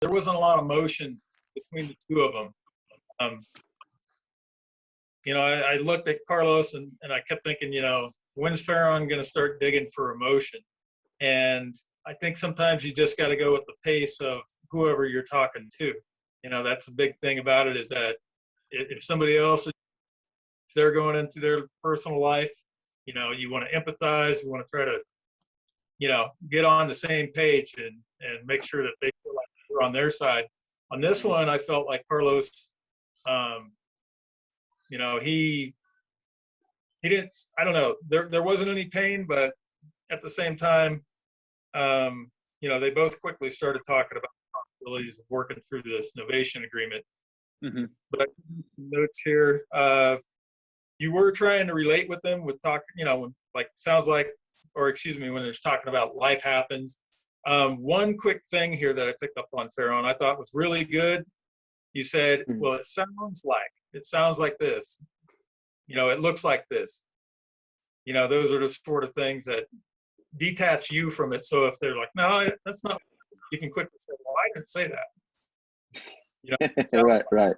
there wasn't a lot of motion between the two of them. I looked at Carlos and I kept thinking, when's Farron going to start digging for emotion? And I think sometimes you just got to go with the pace of whoever you're talking to. That's a big thing about it, is that if somebody else, if they're going into their personal life, you want to empathize, you want to try to, get on the same page and make sure that they feel like we're on their side. On this one, I felt like Carlos, he didn't, I don't know, there wasn't any pain, but at the same time, they both quickly started talking about the possibilities of working through this novation agreement. Mm-hmm. But I have notes here. You were trying to relate with them with talk, sounds like, or excuse me, when they're talking about life happens. One quick thing here that I picked up on, Farron, I thought was really good. You said, well, it sounds like this. It looks like this. Those are the sort of things that detach you from it. So if they're like, no, that's not, you can quickly say, well, I didn't say that. Right.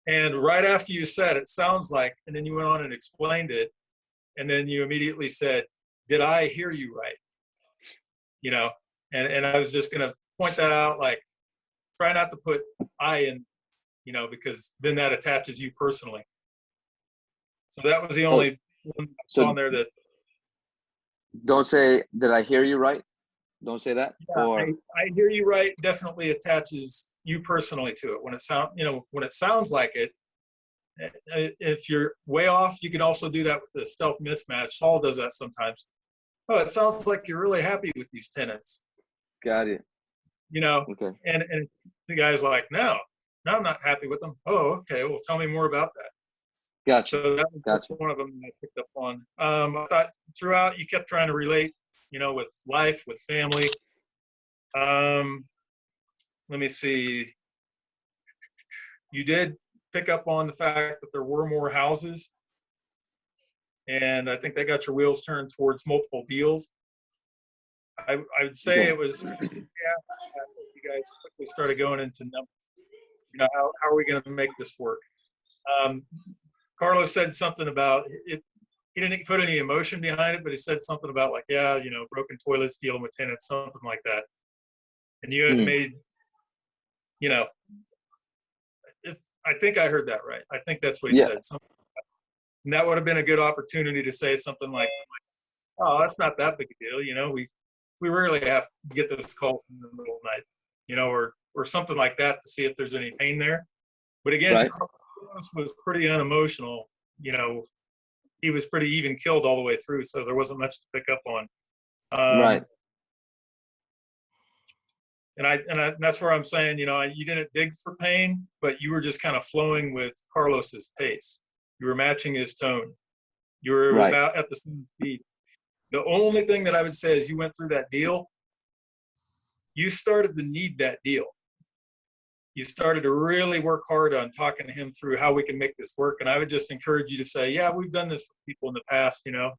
And right after you said, it sounds like, and then you went on and explained it. And then you immediately said, did I hear you right? And I was just going to point that out, like, try not to put I in, because then that attaches you personally. So that was the only one that's on there that. Don't say, did I hear you right? Don't say that. Yeah, or I hear you right definitely attaches you personally to it. When it sounds like it, if you're way off, you can also do that with the stealth mismatch. Saul does that sometimes. Oh, it sounds like you're really happy with these tenants. Got it. Okay. And the guy's like, no, I'm not happy with them. Oh, okay. Well, tell me more about that. Gotcha. So that was just one of them that I picked up on. I thought throughout you kept trying to relate, with life, with family. Let me see. You did pick up on the fact that there were more houses. And I think that got your wheels turned towards multiple deals. I would say it was, you guys quickly started going into numbers. How are we going to make this work? Carlos said something about it. He didn't put any emotion behind it, but he said something about like, broken toilets, dealing with tenants, something like that. And you had made, if I think I heard that right. I think that's what he said. Something like that. And that would have been a good opportunity to say something like, oh, that's not that big a deal. We rarely have to get those calls in the middle of the night, or something like that to see if there's any pain there. But again, Carlos was pretty unemotional. He was pretty even killed all the way through, so there wasn't much to pick up on. Right. And that's where I'm saying, you didn't dig for pain, but you were just kind of flowing with Carlos's pace. You were matching his tone. You were about at the same speed. The only thing that I would say is you went through that deal, you started to need that deal. You started to really work hard on talking to him through how we can make this work. And I would just encourage you to say, yeah, we've done this for people in the past, and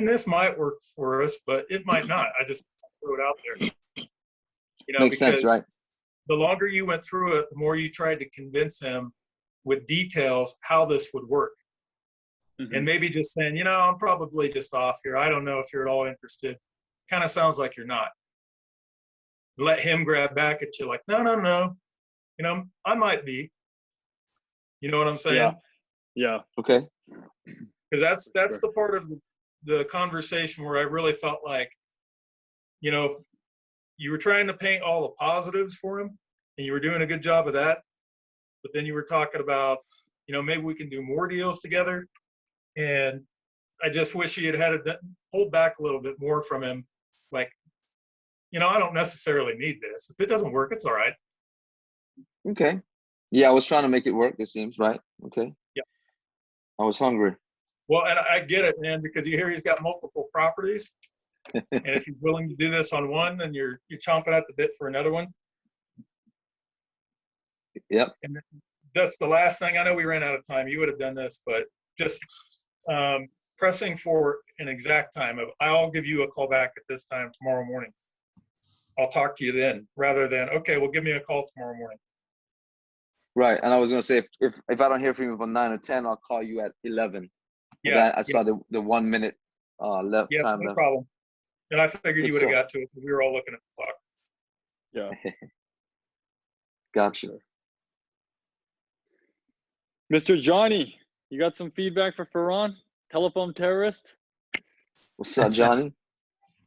this might work for us, but it might not. I just throw it out there. Makes sense, right? The longer you went through it, the more you tried to convince him with details how this would work. Mm-hmm. And maybe just saying, I'm probably just off here. I don't know if you're at all interested. Kind of sounds like you're not. Let him grab back at you like, no. I might be. You know what I'm saying? Yeah. Okay. Because that's the part of the conversation where I really felt like, you were trying to paint all the positives for him, and you were doing a good job of that. But then you were talking about, maybe we can do more deals together. And I just wish he had pulled back a little bit more from him. Like, I don't necessarily need this. If it doesn't work, it's all right. Okay. Yeah, I was trying to make it work, it seems, right? Okay. Yeah. I was hungry. Well, and I get it, man, because you hear he's got multiple properties. And if he's willing to do this on one, then you're chomping at the bit for another one. Yep. And that's the last thing. I know we ran out of time. You would have done this, but just pressing for an exact time. I'll give you a call back at this time tomorrow morning. I'll talk to you then, rather than, okay, well, give me a call tomorrow morning. Right. And I was gonna say, if I don't hear from you from 9 or 10, I'll call you at 11. Yeah. I saw the 1 minute left Yeah, time no left. problem. And I figured Good you would have stuff. got to it. We were all looking at the clock. Yeah. Gotcha. Mr. Johnny, you got some feedback for Ferran? Telephone terrorist? What's up, Johnny?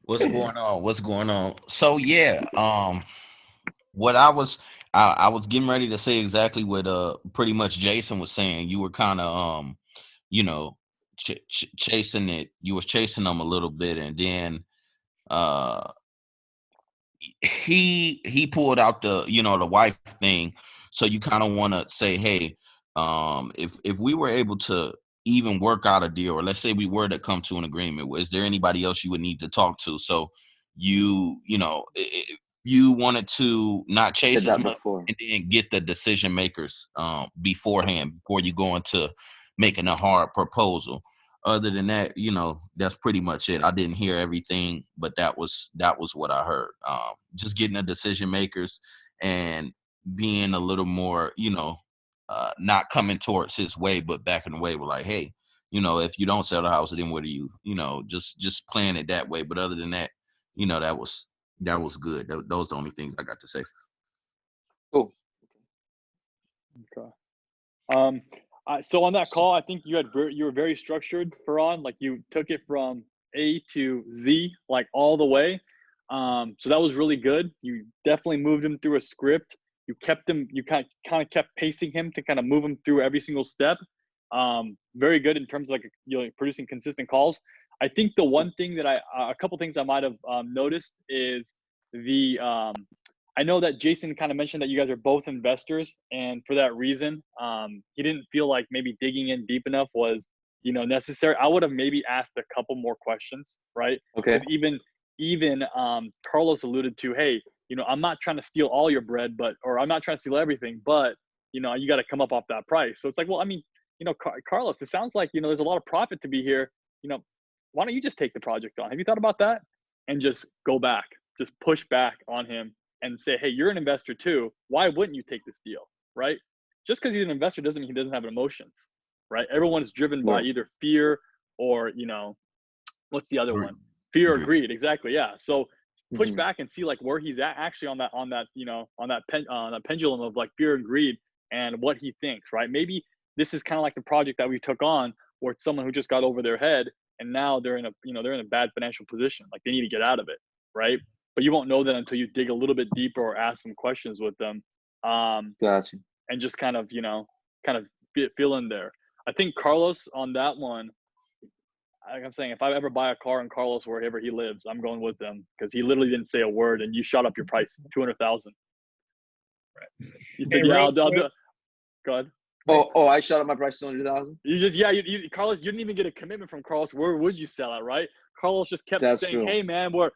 What's going on? What's going on? So yeah, what I was getting ready to say exactly what pretty much Jason was saying. You were kind of you know, chasing it. You was chasing them a little bit, and then uh he pulled out the the wife thing. So you kind of want to say, hey, if we were able to even work out a deal, or let's say we were to come to an agreement, is there anybody else you would need to talk to? So you wanted to not chase Did as that much before. and then get the decision makers beforehand before you go into making a hard proposal. Other than that, that's pretty much it. I didn't hear everything, but that was what I heard. Just getting the decision makers and being a little more, not coming towards his way, but back in the way. We're like, hey, if you don't sell the house, then what do you, just playing it that way. But other than that, that was good. Those are the only things I got to say. Cool. Okay. So on that call, I think you were very structured, Ferran. Like you took it from A to Z, like all the way. So that was really good. You definitely moved him through a script. You kept him. You kind of kept pacing him to kind of move him through every single step. Very good in terms of like producing consistent calls. I think the one thing that a couple things I might have noticed is the I know that Jason kind of mentioned that you guys are both investors, and for that reason, he didn't feel like maybe digging in deep enough was, necessary. I would have maybe asked a couple more questions, right? Okay. Because even Carlos alluded to, hey, I'm not trying to steal all your bread, or I'm not trying to steal everything, but you got to come up off that price. So it's like, well, I mean, Carlos, it sounds like there's a lot of profit to be here. Why don't you just take the project on? Have you thought about that? And just go back, just push back on him. And say, hey, you're an investor too. Why wouldn't you take this deal, right? Just because he's an investor doesn't mean he doesn't have emotions, right? Everyone is driven by either fear or, what's the other one? Fear or greed, exactly. Yeah. So push back and see like where he's at actually on that pendulum of like fear and greed and what he thinks, right? Maybe this is kind of like the project that we took on, where it's someone who just got over their head and now they're in a bad financial position, like they need to get out of it, right? But you won't know that until you dig a little bit deeper or ask some questions with them. Gotcha. And just kind of feel in there. I think Carlos on that one, like I'm saying, if I ever buy a car in Carlos wherever he lives, I'm going with them because he literally didn't say a word and you shot up your price 200,000. Right. You said, hey, yeah, I'll do it. Go ahead. Oh, I shot up my price 200,000. You just, Carlos, you didn't even get a commitment from Carlos. Where would you sell it, right? Carlos just kept saying, true. Hey, man, where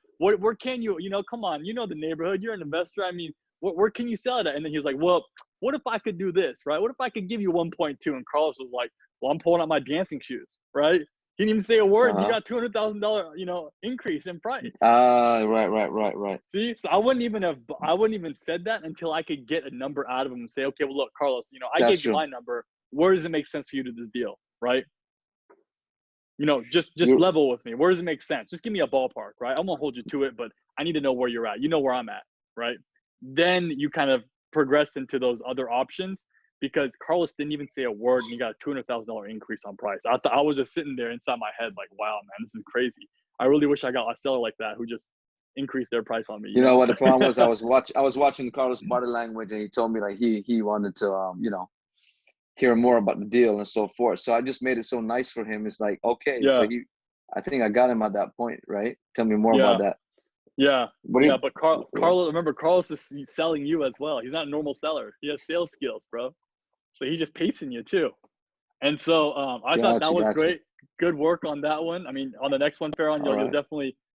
can you, come on, the neighborhood, you're an investor. I mean, where can you sell it at? And then he was like, well, what if I could do this, right? What if I could give you 1.2? And Carlos was like, well, I'm pulling out my dancing shoes, right? He didn't even say a word. You got $200,000, increase in price. Right. See, so I wouldn't even said that until I could get a number out of him and say, okay, well, look, Carlos, I gave you my number. Where does it make sense for you to do this deal, right? Just level with me. Where does it make sense? Just give me a ballpark, right? I won't hold you to it, but I need to know where you're at. You know where I'm at, right? Then you kind of progress into those other options because Carlos didn't even say a word and he got a $200,000 increase on price. I was just sitting there inside my head like, wow, man, this is crazy. I really wish I got a seller like that who just increased their price on me. You know what the problem was? I was watching Carlos' body language and he told me like he wanted to hear more about the deal and so forth. So I just made it so nice for him. It's like, okay, yeah. So I think I got him at that point, right? Tell me more about that. Yeah. But Carlos, remember, Carlos is selling you as well. He's not a normal seller. He has sales skills, bro. So he's just pacing you too. And so I thought that was great. Good work on that one. I mean, on the next one, Ferran,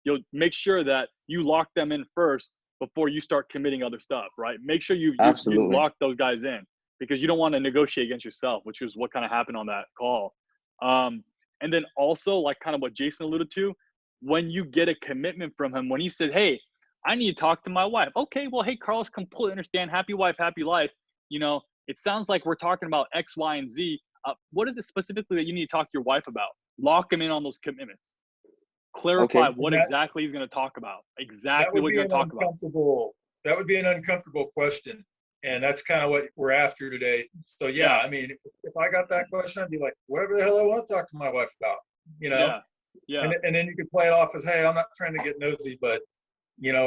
you'll make sure that you lock them in first before you start committing other stuff, right? Make sure you lock those guys in because you don't want to negotiate against yourself, which is what kind of happened on that call. And then also, like kind of what Jason alluded to, when you get a commitment from him, when he said, hey, I need to talk to my wife. Okay, well, hey, Carlos, completely understand. Happy wife, happy life. You know, it sounds like we're talking about X, Y, and Z. What is it specifically that you need to talk to your wife about? Lock him in on those commitments. Clarify what exactly he's going to talk about. Exactly what he's going to talk about. That would be an uncomfortable question. And that's kind of what we're after today. So, yeah, I mean, if I got that question, I'd be like, whatever the hell I want to talk to my wife about, you know? Yeah. And then you could play it off as, hey, I'm not trying to get nosy, but, you know,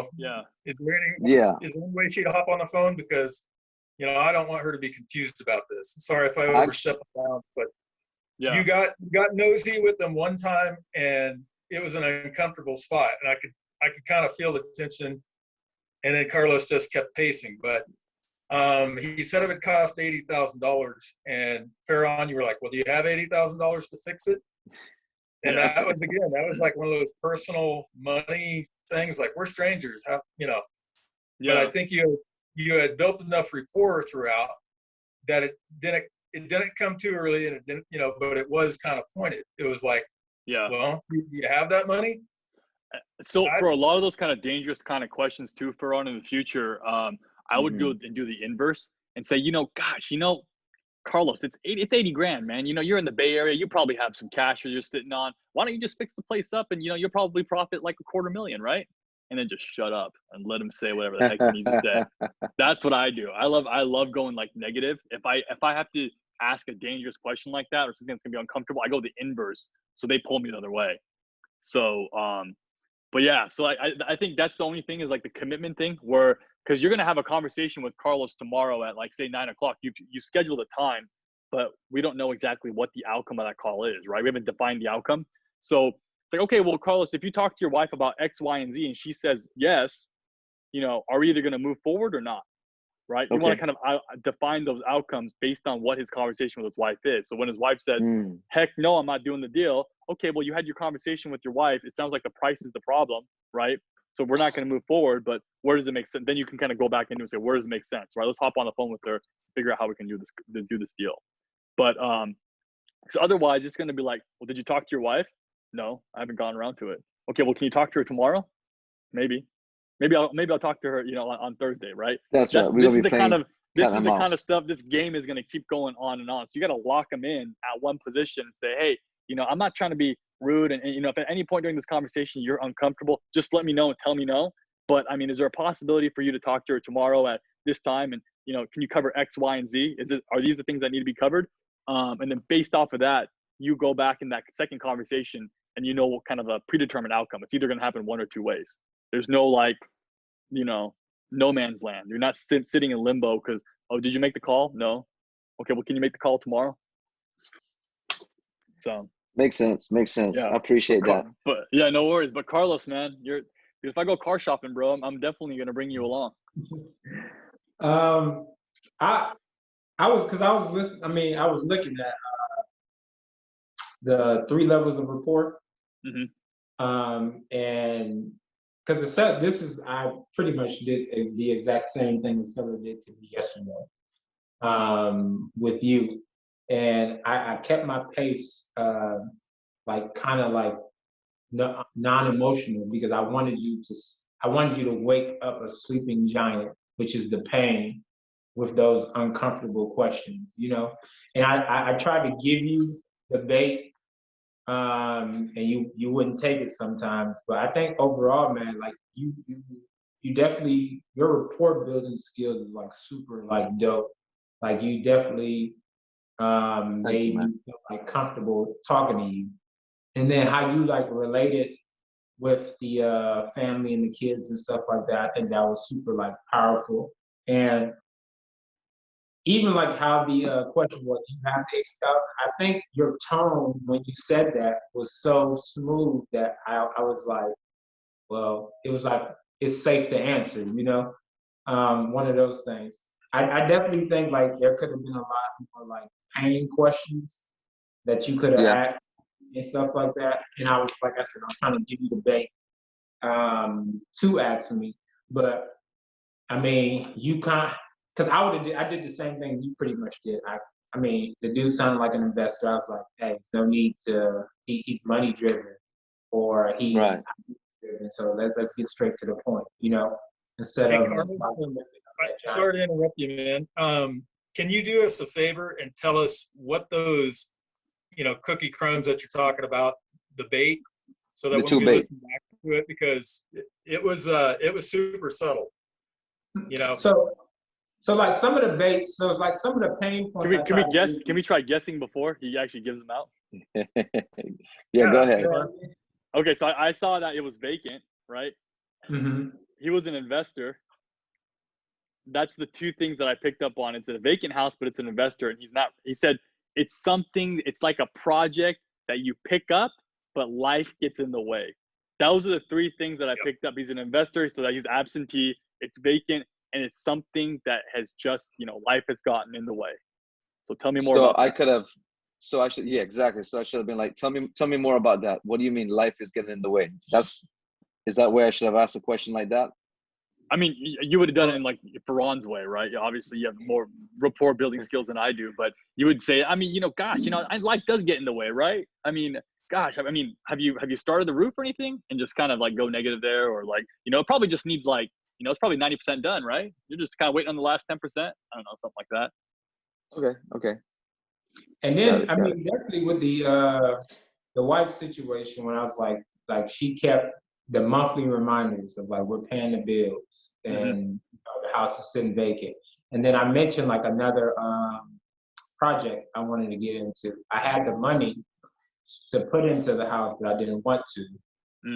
is there any way she'd hop on the phone? Because, you know, I don't want her to be confused about this. Sorry if I overstep the bounds, but you got nosy with them one time, and it was an uncomfortable spot. And I could kind of feel the tension. And then Carlos just kept pacing. But he said it would cost $80,000. And Farron, you were like, well, do you have $80,000 to fix it? And that was like one of those personal money things. Like, we're strangers, you know. But I think you had built enough rapport throughout that it didn't come too early, and it didn't, you know, but it was kind of pointed. It was like, well, you have that money? So for a lot of those kind of dangerous kind of questions too, for on in the future, I would go and do the inverse and say, you know, gosh, you know, Carlos, it's 80 grand, man. You know, you're in the Bay Area. You probably have some cash you're sitting on. Why don't you just fix the place up, and, you know, you'll probably profit like $250,000, right? And then just shut up and let him say whatever the heck he needs to say. That's what I do. I love going like negative. If I have to ask a dangerous question like that, or something that's gonna be uncomfortable, I go the inverse. So they pull me the other way. So but yeah, so I think that's the only thing is like the commitment thing, where, because you're gonna have a conversation with Carlos tomorrow at like say 9 o'clock. You schedule the time, but we don't know exactly what the outcome of that call is, right? We haven't defined the outcome. So it's like, okay, well, Carlos, if you talk to your wife about X, Y, and Z, and she says yes, you know, are we either gonna move forward or not? Right? You want to kind of define those outcomes based on what his conversation with his wife is. So when his wife says, heck no, I'm not doing the deal. Okay, well, you had your conversation with your wife. It sounds like the price is the problem, right? So we're not going to move forward, but where does it make sense? Then you can kind of go back into and say, where does it make sense, right? Let's hop on the phone with her, figure out how we can do this deal. But so otherwise, it's going to be like, well, did you talk to your wife? No, I haven't gone around to it. Okay, well, can you talk to her tomorrow? Maybe I'll talk to her, you know, on Thursday, right? This is the kind of stuff. This game is going to keep going on and on. So you got to lock them in at one position and say, hey, you know, I'm not trying to be rude, and you know, if at any point during this conversation you're uncomfortable, just let me know and tell me no. But I mean, is there a possibility for you to talk to her tomorrow at this time? And, you know, can you cover X, Y, and Z? Are these the things that need to be covered? And then based off of that, you go back in that second conversation, and you know what kind of a predetermined outcome. It's either going to happen one or two ways. There's no like, you know, no man's land. You're not sitting in limbo because, oh, did you make the call? No. Okay, well, can you make the call tomorrow? So makes sense. Yeah. I appreciate that. But yeah, no worries. But Carlos, man, if I go car shopping, bro, I'm definitely gonna bring you along. I was listening. I mean, I was looking at the 3 levels of rapport. And because I pretty much did the exact same thing that Stella did to me yesterday with you. And I kept my pace like kind of like non-emotional, because I wanted you to wake up a sleeping giant, which is the pain, with those uncomfortable questions, you know. And I tried to give you the bait, and you wouldn't take it sometimes. But I think overall, man, like you definitely, your rapport building skills is like super like dope. Like you definitely made me feel like comfortable talking to you. And then how you like related with the family and the kids and stuff like that, I think that was super like powerful. And even like how the question was, you have 80,000. I think your tone when you said that was so smooth that I was like, well, it was like, it's safe to answer, you know? One of those things. I definitely think like there could have been a lot more like pain questions that you could have asked and stuff like that. And I was, like I said, I was trying to give you the bait to ask me. But I mean, you can't, because I did the same thing you pretty much did. I mean, the dude sounded like an investor. I was like, hey, there's no need to, he's money driven, or he's And so let's get straight to the point, you know, instead Hey, of. Carlos, sorry to interrupt you, man. Can you do us a favor and tell us what those, you know, cookie crumbs that you're talking about, the bait, so that The when two we bait. listen back to it, because it was super subtle, you know. So like some of the baits, so it's like some of the pain points. Can we guess? Can we try guessing before he actually gives them out? Yeah, go ahead. Okay, so I saw that it was vacant, right? Mm-hmm. He was an investor. That's the two things that I picked up on. It's a vacant house, but it's an investor, and he's not. He said it's something. It's like a project that you pick up, but life gets in the way. Those are the three things that I picked up. He's an investor, so that he's absentee. It's vacant, and it's something that has just, you know, life has gotten in the way. So tell me more about that. I could have. So I should. Yeah, exactly. So I should have been like, tell me more about that. What do you mean life is getting in the way? Is that where I should have asked a question like that? I mean, you would have done it in like Ferran's way, right? Obviously, you have more rapport building skills than I do, but you would say, I mean, you know, gosh, you know, life does get in the way, right? I mean, gosh, I mean, have you started the roof or anything, and just kind of like go negative there, or like, you know, it probably just needs like, you know, it's probably 90% done, right? You're just kind of waiting on the last 10%. I don't know, something like that. Okay. And then I mean, definitely with the wife situation, when I was like she kept the monthly reminders of like we're paying the bills and the house is sitting vacant. And then I mentioned like another project I wanted to get into. I had the money to put into the house, but I didn't want to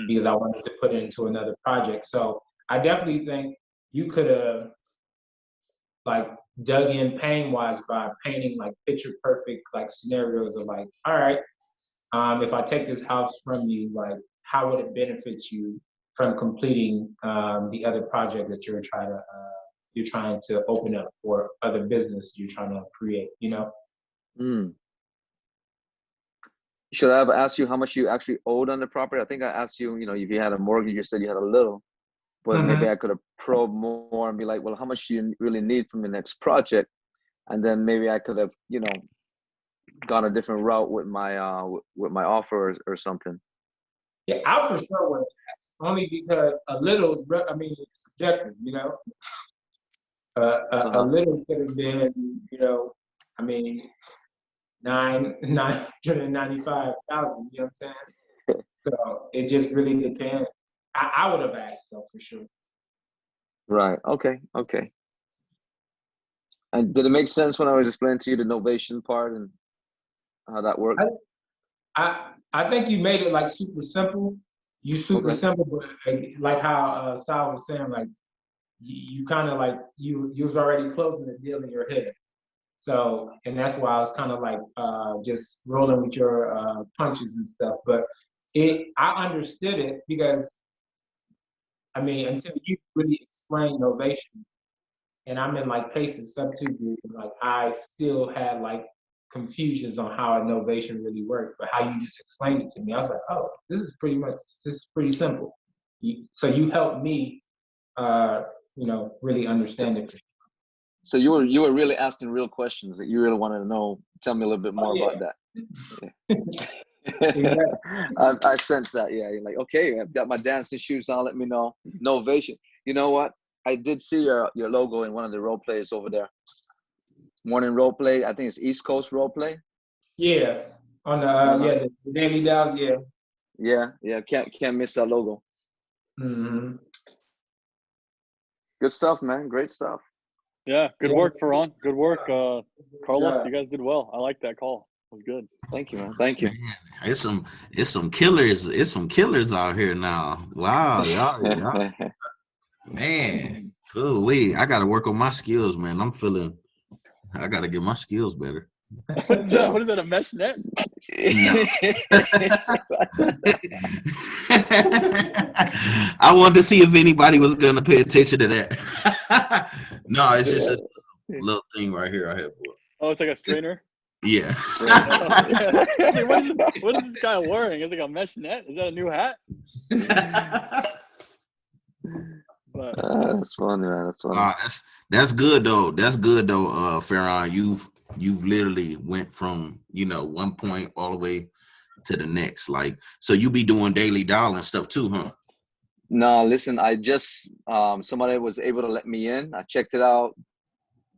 because I wanted to put it into another project. So I definitely think you could have like dug in pain wise by painting like picture perfect like scenarios of like, all right, if I take this house from you, like how would it benefit you from completing the other project that you're trying to open up, or other business you're trying to create, you know? Should I have asked you how much you actually owed on the property? I think I asked you, you know, if you had a mortgage, you said you had a little, but maybe I could have probed more and be like, well, how much do you really need from the next project? And then maybe I could have, you know, gone a different route with my offer or something. Yeah, I for sure would have asked, only because a little is, I mean, it's subjective, you know. A little could have been, you know, I mean, 995,000. You know what I'm saying? So it just really depends. I would have asked though, for sure. Right. Okay. And did it make sense when I was explaining to you the novation part and how that works? I think you made it like super simple. Simple, but like how Sal was saying, like you kind of like you was already closing the deal in your head. So, and that's why I was kind of like just rolling with your punches and stuff. But I understood it because, I mean, until you really explain novation, and I'm in like PACE's sub-2 group, and like I still had like confusions on how a novation really worked. But how you just explained it to me, I was like, oh, this is pretty simple. So you helped me, you know, really understand it. So you were really asking real questions that you really wanted to know. Tell me a little bit more about that. I sense that. Yeah, you're like, okay, I've got my dancing shoes on. Let me know. Novation. You know what? I did see your logo in one of the role plays over there. Morning role play. I think it's East Coast role play. Yeah, on the the Daily Dows. Yeah. Yeah. Can't miss that logo. Mm-hmm. Good stuff, man. Great stuff. Yeah, good work, Ferran. Good work, Carlos. You guys did well. I like that call. It was good. Thank you, man. Thank you. Man, it's some killers. It's some killers out here now. Wow, y'all. Man, I got to work on my skills, man. I got to get my skills better. What is that, a mesh net? I wanted to see if anybody was going to pay attention to that. No, it's just a little thing right here I have. Oh, it's like a strainer? Yeah. Like, what is this guy wearing? Is it like a mesh net? Is that a new hat? That's funny, man. That's funny. That's good though. Ferran. You've literally went from, you know, one point all the way to the next. Like, so you be doing daily dial and stuff too, huh? No, listen, I just somebody was able to let me in. I checked it out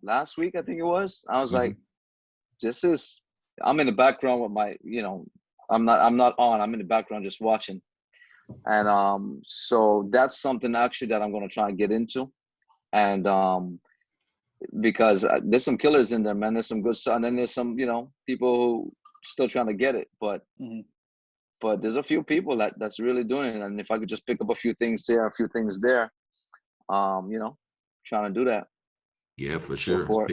last week, I think it was. I was like, I'm in the background with my, I'm not on. I'm in the background just watching. And so that's something actually that I'm going to try and get into. And because there's some killers in there, man. There's some good stuff. And then there's some, people who still trying to get it. But but there's a few people that's really doing it. And if I could just pick up a few things there, a few things there, trying to do that. Yeah, for sure.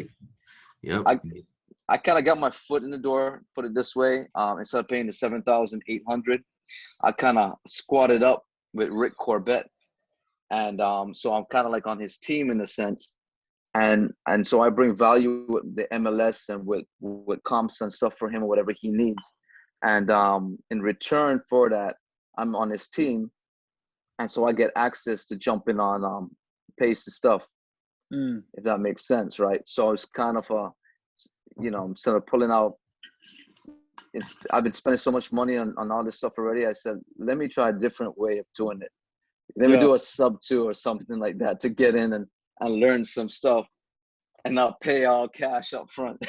Yep. I kind of got my foot in the door, put it this way. Instead of paying the $7,800, I kind of squatted up with Rick Corbett. And so I'm kind of like on his team in a sense. And so I bring value with the MLS and with comps and stuff for him or whatever he needs. And in return for that, I'm on his team. And so I get access to jumping on Pace's stuff, if that makes sense, right? So it's kind of instead of pulling out, I've been spending so much money on all this stuff already. I said, let me try a different way of doing it. Let me do a sub 2 or something like that to get in and learn some stuff and not pay all cash up front.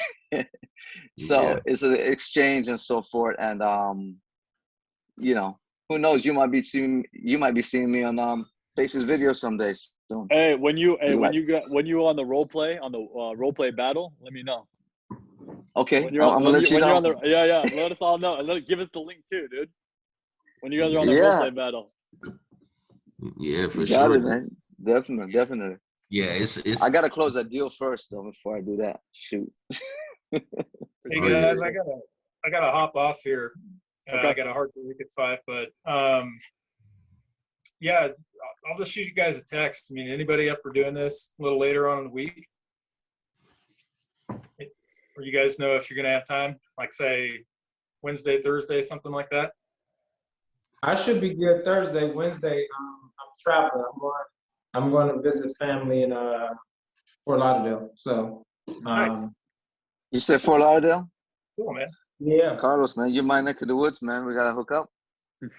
So it's an exchange and so forth. And who knows? You might be seeing me on Face's video someday. So, hey, when you on the role play battle, let me know. Okay, I'm gonna let you know. Let us all know, and give us the link too, dude. When you guys are on the role play battle. Yeah, for you sure. Got it, man. Definitely. Yeah, it's. I gotta close that deal first though before I do that. Shoot. Hey guys, I gotta hop off here. Okay. I got a hard break at 5, but yeah, I'll just shoot you guys a text. I mean, anybody up for doing this a little later on in the week? Or you guys know if you're gonna have time, like say Wednesday, Thursday, something like that? I should be good Thursday. Wednesday, I'm traveling. I'm going to visit family in Fort Lauderdale. So, nice. You said Fort Lauderdale? Cool, man. Yeah. Carlos, man, you're my neck of the woods, man. We gotta hook up.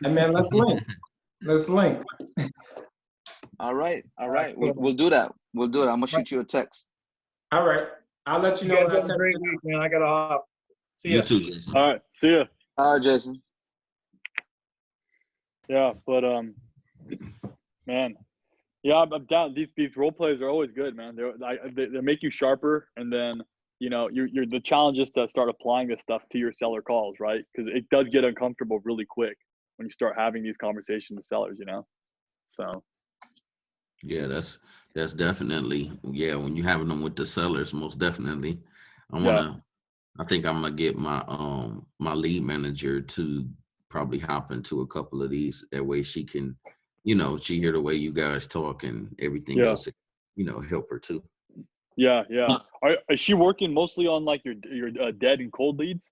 Hey, man, let's link. All right. We'll do that. I'm gonna shoot you a text. All right. I'll let you know. You guys have a great week, man. I gotta hop. See ya. You too, Jason. All right. See ya. All right, Jason. Yeah, but man, yeah, I'm down. These role plays are always good, man. They make you sharper, and then you're the challenge is to start applying this stuff to your seller calls, right? Because it does get uncomfortable really quick when you start having these conversations with sellers, So. Yeah, that's definitely when you're having them with the sellers, most definitely. I think I'm gonna get my my lead manager to probably hop into a couple of these. That way she can, she hear the way you guys talk and everything else, help her too. Yeah. Is she working mostly on like your dead and cold leads?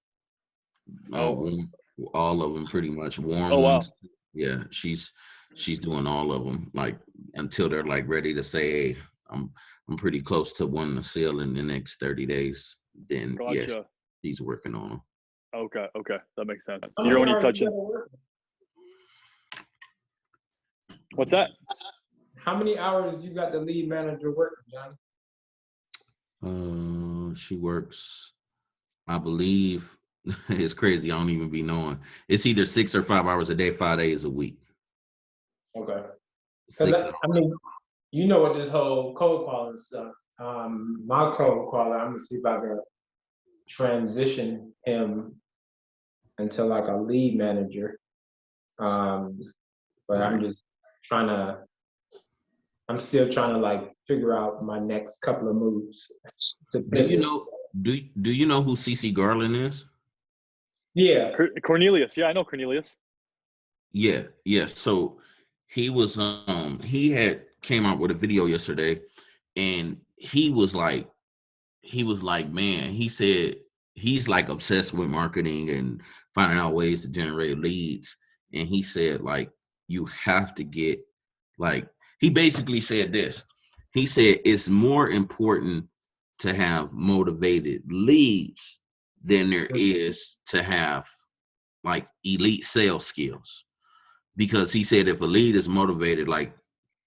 All of them pretty much. Warm ones. Wow. Yeah, she's doing all of them, like until they're like ready to say, hey, I'm pretty close to wanting to sell in the next 30 days. Then gotcha. She's working on them. Okay, that makes sense. So you're only touching. What's that? How many hours you got the lead manager working, Johnny? She works, I believe, it's crazy. I don't even be knowing. It's either 6 or 5 hours a day, 5 days a week. Okay. Because I mean, you know what this whole cold calling stuff. My cold caller, I'm gonna see if I can transition him into like a lead manager. But I'm just I'm still trying to like figure out my next couple of moves. Do you know who CC Garland is? Yeah. Cornelius. Yeah, I know Cornelius. Yeah. So he was he had came out with a video yesterday, and he was like, man, he said he's like obsessed with marketing and finding out ways to generate leads. And he said, like, you have to get, like, he basically said this. He said it's more important to have motivated leads than there is to have like elite sales skills. because he said if a lead is motivated, like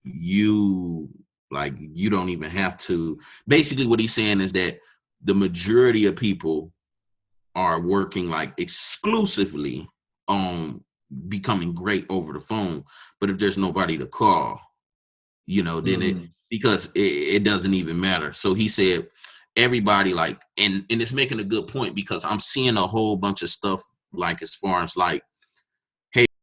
you don't even have to. Basically, what he's saying is that the majority of people are working like exclusively on becoming great over the phone. But if there's nobody to call, then because it doesn't even matter. So he said everybody like, and it's making a good point, because I'm seeing a whole bunch of stuff like as far as like